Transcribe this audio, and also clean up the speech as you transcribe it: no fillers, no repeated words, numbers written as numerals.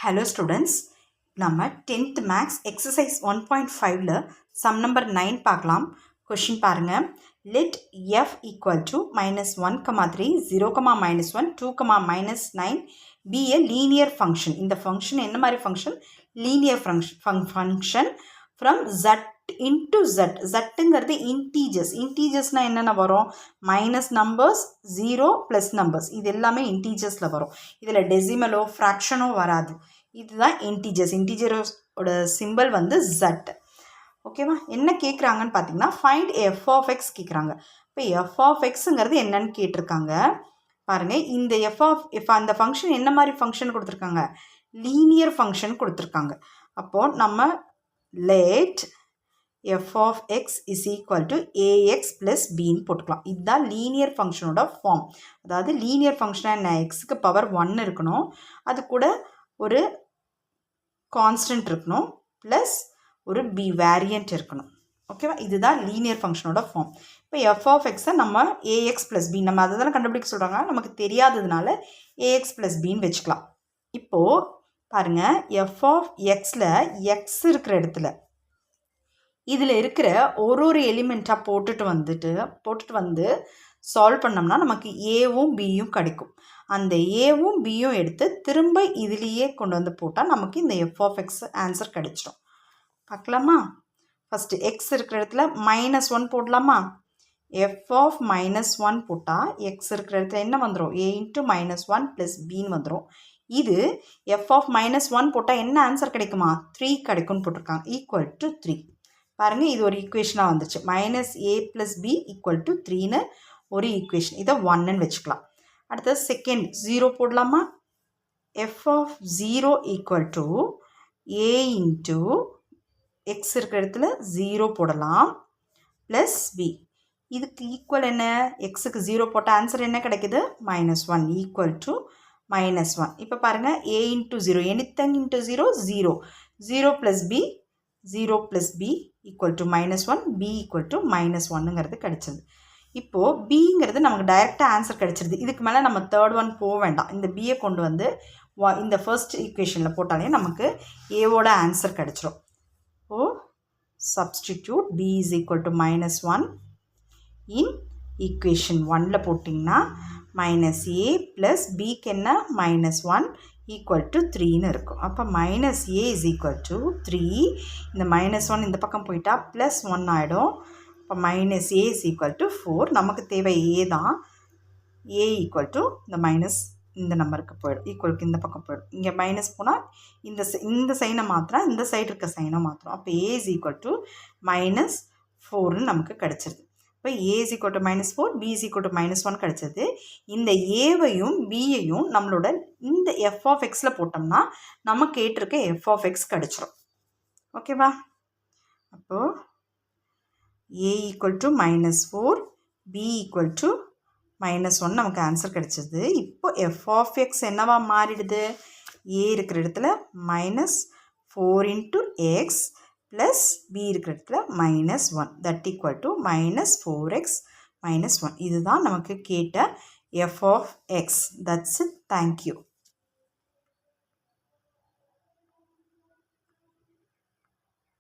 Hello students, நம்ம 10th maths exercise 1.5ல sum number 9 பார்க்கலாம். question பாருங்க. Let f equal to -1, 3, 0, -1, 2, -9 be a linear function. இந்த function என்ன மாதிரி function? Linear function from z into z. zங்கிறது integers. integersனா என்னென்ன வரும்? minus numbers, 0 plus numbers. இது எல்லாமே integersல வரும். இதில் டெசிமலோ ஃப்ராக்ஷனோ வராது. இதுதான் integers. integeரோட சிம்பிள் வந்து z. ஓகேவா? என்ன கேட்குறாங்கன்னு பார்த்தீங்கன்னா ஃபைண்ட் f of x கேட்குறாங்க. இப்போ f of xங்கிறது என்னன்னு கேட்டிருக்காங்க. பாருங்கள், இந்த அந்த ஃபங்க்ஷன் என்ன மாதிரி ஃபங்க்ஷன் கொடுத்துருக்காங்க? லீனியர் ஃபங்க்ஷன் கொடுத்துருக்காங்க. அப்போது நம்ம let f of x is equal to ax plus bன்னு போட்டுக்கலாம். இதுதான் லீனியர் ஃபங்க்ஷனோட ஃபார்ம். அதாவது லீனியர் ஃபங்க்ஷனாக என்ன? எக்ஸுக்கு பவர் 1 இருக்கணும், அது கூட ஒரு கான்ஸ்டன்ட் இருக்கணும், ப்ளஸ் ஒரு பி வேரியண்ட் இருக்கணும். ஓகேவா? இதுதான் லீனியர் ஃபங்க்ஷனோட ஃபார்ம். இப்போ எஃப் ஆஃப் எக்ஸை நம்ம ஏஎக்ஸ் ப்ளஸ் பி, நம்ம அதை தானே கண்டுபிடிக்க சொல்கிறாங்க, நமக்கு தெரியாததுனால ஏஎக்ஸ் ப்ளஸ் பின்னு வச்சுக்கலாம். இப்போது பாருங்கள், எஃப் ஆஃப் எக்ஸில் எக்ஸ் இருக்கிற இடத்துல இதில் இருக்கிற ஒரு எலிமெண்ட்டாக போட்டுட்டு வந்து சால்வ் பண்ணோம்னா நமக்கு ஏவும் பியும் கிடைக்கும். அந்த ஏவும் பியும் எடுத்து திரும்ப இதுலேயே கொண்டு வந்து போட்டால் நமக்கு இந்த எஃப் ஆஃப் எக்ஸ் ஆன்சர் கிடைச்சிடும். பார்க்கலாமா? ஃபஸ்ட்டு எக்ஸ் இருக்கிற இடத்துல -1 போடலாமா? எஃப் ஆஃப் -1 போட்டால் எக்ஸ் இருக்கிற இடத்துல என்ன வந்துடும்? ஏ இன்ட்டு -1 ப்ளஸ் பின்னு வந்துடும். இது எஃப் ஆஃப் -1 போட்டால் என்ன ஆன்சர் கிடைக்குமா? 3 கிடைக்கும்னு போட்டிருக்காங்க. Equal to 3. பாருங்கள், இது ஒரு ஈக்குவேஷனாக வந்துச்சு. -a + b = 3ன்னு ஒரு ஈக்குவேஷன். இதை 1ன்னு வச்சுக்கலாம். அடுத்தது செகண்ட் 0 போடலாமா? F of 0 = a into X இருக்கிற இடத்துல 0 போடலாம் ப்ளஸ் b. இதுக்கு ஈக்குவல் என்ன? எக்ஸுக்கு 0 போட்ட ஆன்சர் என்ன கிடைக்குது? -1 = -1. இப்போ பாருங்கள், a into 0, anything into 0 0, 0 + b, 0 + b = -1, b = -1ங்கிறது கிடைச்சது. இப்போது பிங்கிறது நமக்கு டைரெக்டாக ஆன்சர் கிடைச்சிருது. இதுக்கு மேலே நம்ம தேர்ட் ஒன் போக வேண்டாம். இந்த பியை கொண்டு வந்து இந்த ஃபர்ஸ்ட் ஈக்குவேஷனில் போட்டாலே நமக்கு ஏவோட ஆன்சர் கிடைச்சிரும். இப்போது சப்ஸ்டிடியூட் b = -1 இன் ஈக்குவேஷன் 1ல் போட்டிங்கன்னா -a ப்ளஸ் பிக்கு என்ன? -1 = 3ன்னு இருக்கும். அப்போ -a = 3. இந்த -1 இந்த பக்கம் போயிட்டா +1 ஆகிடும். இப்போ -a = 4. நமக்கு தேவை a தான். a = இந்த மைனஸ் இந்த நம்பருக்கு போயிடும், ஈக்குவலுக்கு இந்த பக்கம் போயிடும். இங்கே மைனஸ் போனால் இந்த சைனை மாத்திரம், இந்த சைடு இருக்க சைனை மாத்திரம். அப்போ a = -4ன்னு நமக்கு கிடச்சிருது. இப்போ a = -4, b = -1 கிடச்சது. இந்த ஏவையும் பியையும் நம்மளோட இந்த எஃப் ஆஃப் எக்ஸில் போட்டோம்னா நம்ம கேட்டிருக்க எஃப் ஆஃப் எக்ஸ் கிடச்சிரும். ஓகேவா? அப்போது a = -4, b = -1 நமக்கு ஆன்சர் கிடச்சிது. இப்போ எஃப் ஆஃப் எக்ஸ் என்னவா மாறிடுது? a இருக்கிற இடத்துல -4 × x ப்ளஸ் b இருக்கிற இடத்துல -1, தட் ஈக்குவல் டு -4x - 1. இதுதான் நமக்கு கேட்ட F of X. That's it. Thank you.